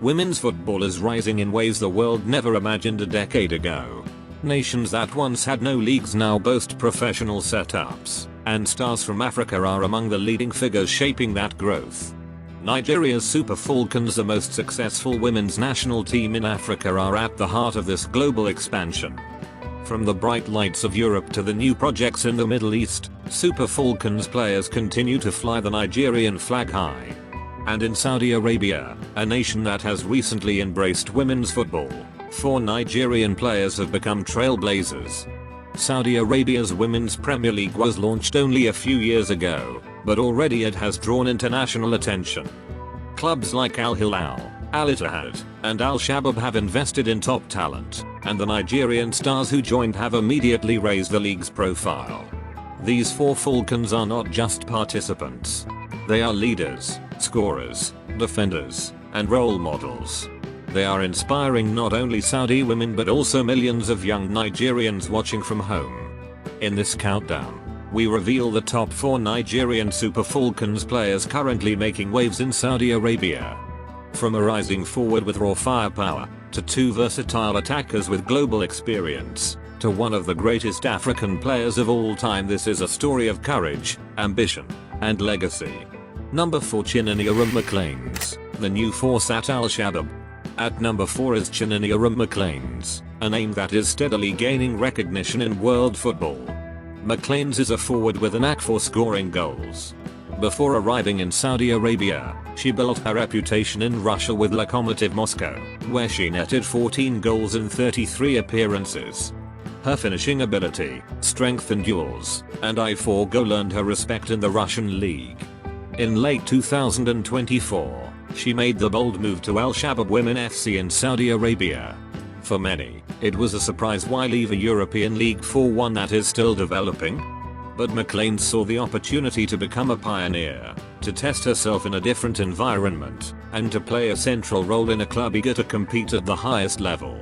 Women's football is rising in ways the world never imagined a decade ago. Nations that once had no leagues now boast professional setups, and stars from Africa are among the leading figures shaping that growth. Nigeria's Super Falcons, the most successful women's national team in Africa, are at the heart of this global expansion. From the bright lights of Europe to the new projects in the Middle East, Super Falcons players continue to fly the Nigerian flag high. And in Saudi Arabia, a nation that has recently embraced women's football, 4 Nigerian players have become trailblazers. Saudi Arabia's Women's Premier League was launched only a few years ago, but already it has drawn international attention. Clubs like Al Hilal, Al Ittihad, and Al Shabab have invested in top talent, and the Nigerian stars who joined have immediately raised the league's profile. These 4 Falcons are not just participants. They are leaders, scorers, defenders, and role models. They are inspiring not only Saudi women but also millions of young Nigerians watching from home. In this countdown, we reveal the top 4 Nigerian Super Falcons players currently making waves in Saudi Arabia. From a rising forward with raw firepower, to 2 versatile attackers with global experience, to one of the greatest African players of all time, this is a story of courage, ambition, and legacy. Number 4, Chinonyerem Macleans, the new force at Al Shabab. At number 4 is Chinonyerem Macleans, a name that is steadily gaining recognition in world football. Macleans is a forward with a knack for scoring goals. Before arriving in Saudi Arabia, she built her reputation in Russia with Lokomotiv Moscow, where she netted 14 goals in 33 appearances. Her finishing ability, strength and duels, and eye for goal earned her respect in the Russian league. In late 2024, she made the bold move to Al Shabab Women FC in Saudi Arabia. For many, it was a surprise why leave a European league for one that is still developing. But Macleans saw the opportunity to become a pioneer, to test herself in a different environment, and to play a central role in a club eager to compete at the highest level.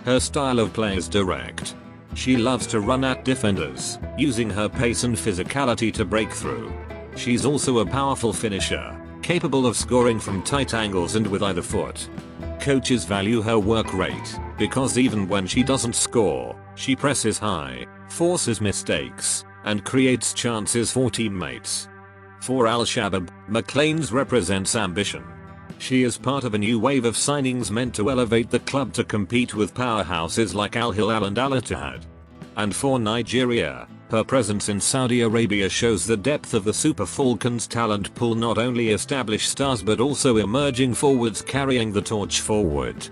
Her style of play is direct. She loves to run at defenders, using her pace and physicality to break through. She's also a powerful finisher, capable of scoring from tight angles and with either foot. Coaches value her work rate, because even when she doesn't score, she presses high, forces mistakes, and creates chances for teammates. For Al Shabab, Macleans represents ambition. She is part of a new wave of signings meant to elevate the club to compete with powerhouses like Al Hilal and Al Ittihad. And for Nigeria, her presence in Saudi Arabia shows the depth of the Super Falcons talent pool, not only established stars but also emerging forwards carrying the torch forward.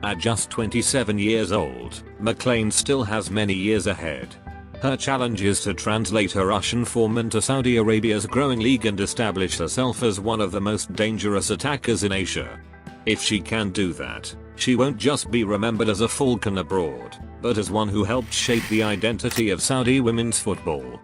At just 27 years old, Macleans still has many years ahead. Her challenge is to translate her Russian form into Saudi Arabia's growing league and establish herself as one of the most dangerous attackers in Asia. If she can do that, she won't just be remembered as a Falcon abroad, but as one who helped shape the identity of Saudi women's football.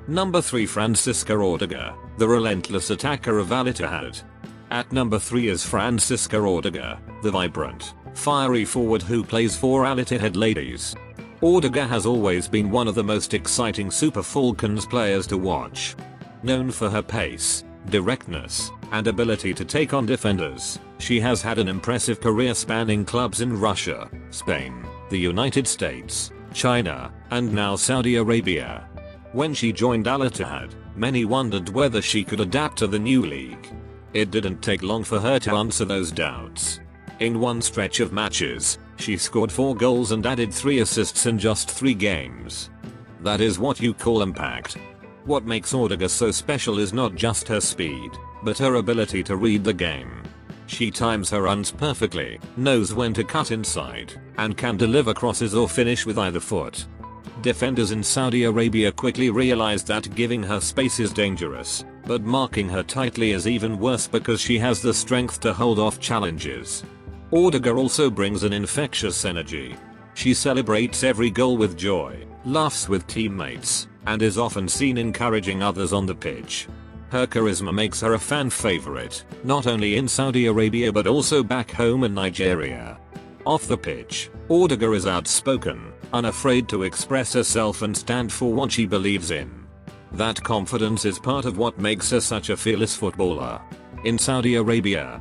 Number 3, Francisca Ordega, the relentless attacker of Al Ittihad. At number 3 is Francisca Ordega, the vibrant, fiery forward who plays for Al Ittihad ladies. Ordega has always been one of the most exciting Super Falcons players to watch. Known for her pace, directness, and ability to take on defenders, she has had an impressive career spanning clubs in Russia, Spain, the United States, China, and now Saudi Arabia. When she joined Al Ittihad, many wondered whether she could adapt to the new league. It didn't take long for her to answer those doubts. In one stretch of matches, she scored 4 goals and added 3 assists in just 3 games. That is what you call impact. What makes Ordega so special is not just her speed, but her ability to read the game. She times her runs perfectly, knows when to cut inside, and can deliver crosses or finish with either foot. Defenders in Saudi Arabia quickly realized that giving her space is dangerous, but marking her tightly is even worse because she has the strength to hold off challenges. Ordega also brings an infectious energy. She celebrates every goal with joy, laughs with teammates, and is often seen encouraging others on the pitch. Her charisma makes her a fan favorite, not only in Saudi Arabia but also back home in Nigeria. Off the pitch, Ordega is outspoken, unafraid to express herself and stand for what she believes in. That confidence is part of what makes her such a fearless footballer. In Saudi Arabia,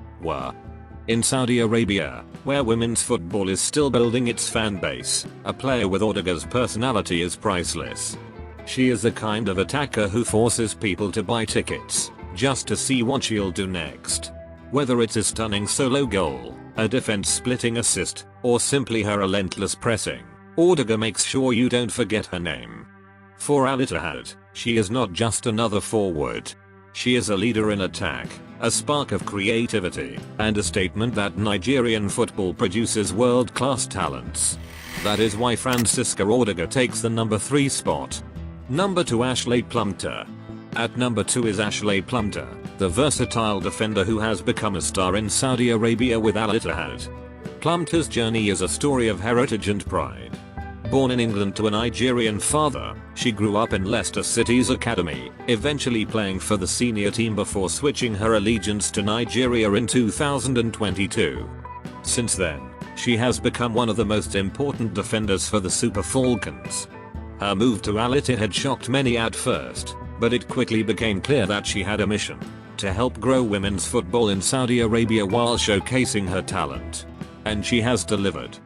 In Saudi Arabia, where women's football is still building its fan base, a player with Ordega's personality is priceless. She is the kind of attacker who forces people to buy tickets, just to see what she'll do next. Whether it's a stunning solo goal, a defense-splitting assist, or simply her relentless pressing, Ordega makes sure you don't forget her name. For Al Ittihad, she is not just another forward. She is a leader in attack, a spark of creativity, and a statement that Nigerian football produces world-class talents. That is why Francisca Ordega takes the number 3 spot. Number 2, Ashleigh Plumptre. At number 2 is Ashleigh Plumptre, the versatile defender who has become a star in Saudi Arabia with Al Ittihad. Plumptre's journey is a story of heritage and pride. Born in England to a Nigerian father, she grew up in Leicester City's academy, eventually playing for the senior team before switching her allegiance to Nigeria in 2022. Since then, she has become one of the most important defenders for the Super Falcons. Her move to Al Ittihad shocked many at first, but it quickly became clear that she had a mission: to help grow women's football in Saudi Arabia while showcasing her talent. And she has delivered.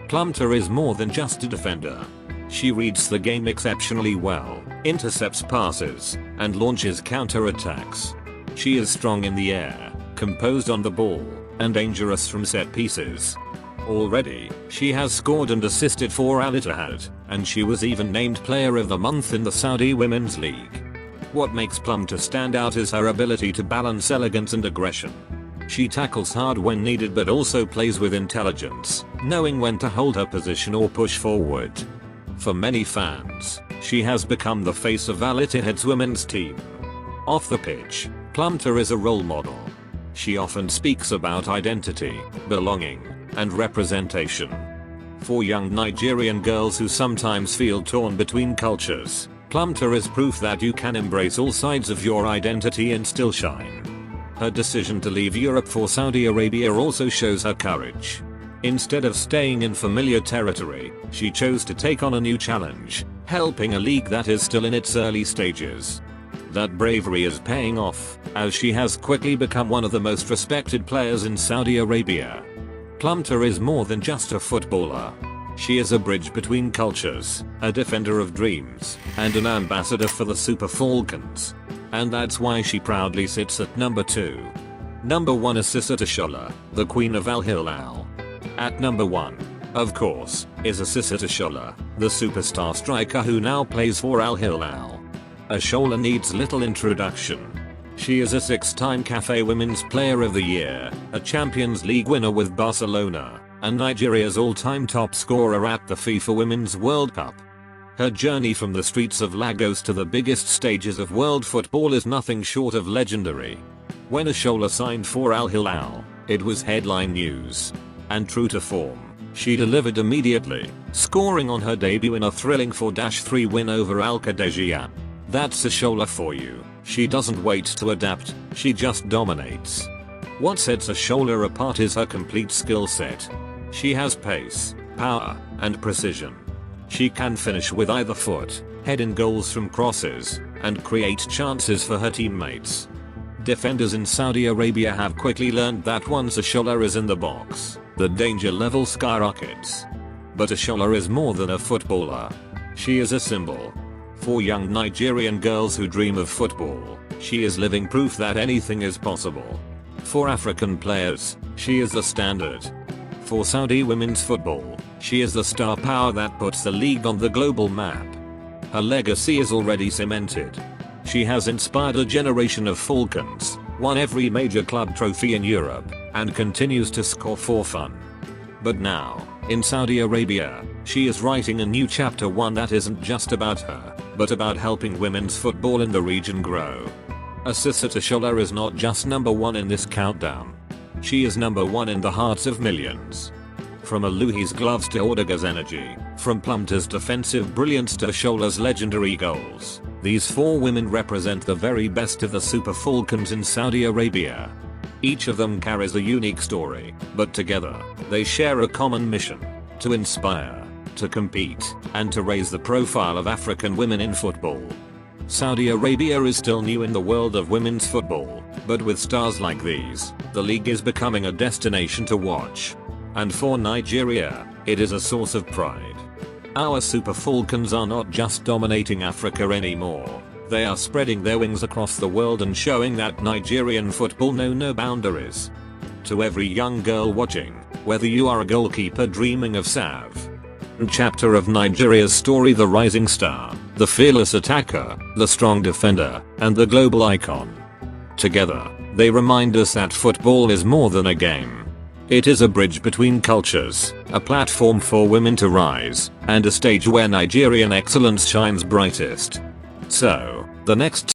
Plumptre is more than just a defender. She reads the game exceptionally well, intercepts passes, and launches counter-attacks. She is strong in the air, composed on the ball, and dangerous from set pieces. Already, she has scored and assisted for Al Ittihad, and she was even named Player of the Month in the Saudi Women's League. What makes Plumptre stand out is her ability to balance elegance and aggression. She tackles hard when needed but also plays with intelligence, knowing when to hold her position or push forward. For many fans, she has become the face of Al Ittihad's women's team. Off the pitch, Plumptre is a role model. She often speaks about identity, belonging, and representation. For young Nigerian girls who sometimes feel torn between cultures, Plumptre is proof that you can embrace all sides of your identity and still shine. Her decision to leave Europe for Saudi Arabia also shows her courage. Instead of staying in familiar territory, she chose to take on a new challenge, helping a league that is still in its early stages. That bravery is paying off, as she has quickly become one of the most respected players in Saudi Arabia. Plumptre is more than just a footballer. She is a bridge between cultures, a defender of dreams, and an ambassador for the Super Falcons. And that's why she proudly sits at number 2. Number 1, Asisat Oshoala, the Queen of Al Hilal. At number 1, of course, is Asisat Oshoala, the superstar striker who now plays for Al Hilal. Oshoala needs little introduction. She is a 6-time CAF Women's Player of the Year, a Champions League winner with Barcelona, and Nigeria's all-time top scorer at the FIFA Women's World Cup. Her journey from the streets of Lagos to the biggest stages of world football is nothing short of legendary. When Oshoala signed for Al Hilal, it was headline news. And true to form, she delivered immediately, scoring on her debut in a thrilling 4-3 win over Al Qadejia. That's Oshoala for you. She doesn't wait to adapt, she just dominates. What sets Oshoala apart is her complete skill set. She has pace, power, and precision. She can finish with either foot, head in goals from crosses, and create chances for her teammates. Defenders in Saudi Arabia have quickly learned that once Oshoala is in the box, the danger level skyrockets. But Oshoala is more than a footballer. She is a symbol. For young Nigerian girls who dream of football, she is living proof that anything is possible. For African players, she is the standard. For Saudi women's football, she is the star power that puts the league on the global map. Her legacy is already cemented. She has inspired a generation of Falcons, won every major club trophy in Europe, and continues to score for fun. But now, in Saudi Arabia, she is writing a new chapter, one that isn't just about her, but about helping women's football in the region grow. Asisat Oshoala is not just number 1 in this countdown. She is number 1 in the hearts of millions. From Alouhi's gloves to Ordega's energy, from Plumptre's defensive brilliance to Oshoala's legendary goals, these 4 women represent the very best of the Super Falcons in Saudi Arabia. Each of them carries a unique story, but together, they share a common mission: to inspire, to compete, and to raise the profile of African women in football. Saudi Arabia is still new in the world of women's football, but with stars like these, The league is becoming a destination to watch. And for Nigeria, it is a source of pride. Our Super Falcons are not just dominating Africa anymore. They are spreading their wings across the world and showing that Nigerian football knows no boundaries. To every young girl watching, whether you are a goalkeeper dreaming of Sav, chapter of Nigeria's story, the rising star, the fearless attacker, the strong defender, and the global icon. Together, they remind us that football is more than a game. It is a bridge between cultures, a platform for women to rise, and a stage where Nigerian excellence shines brightest. So, the next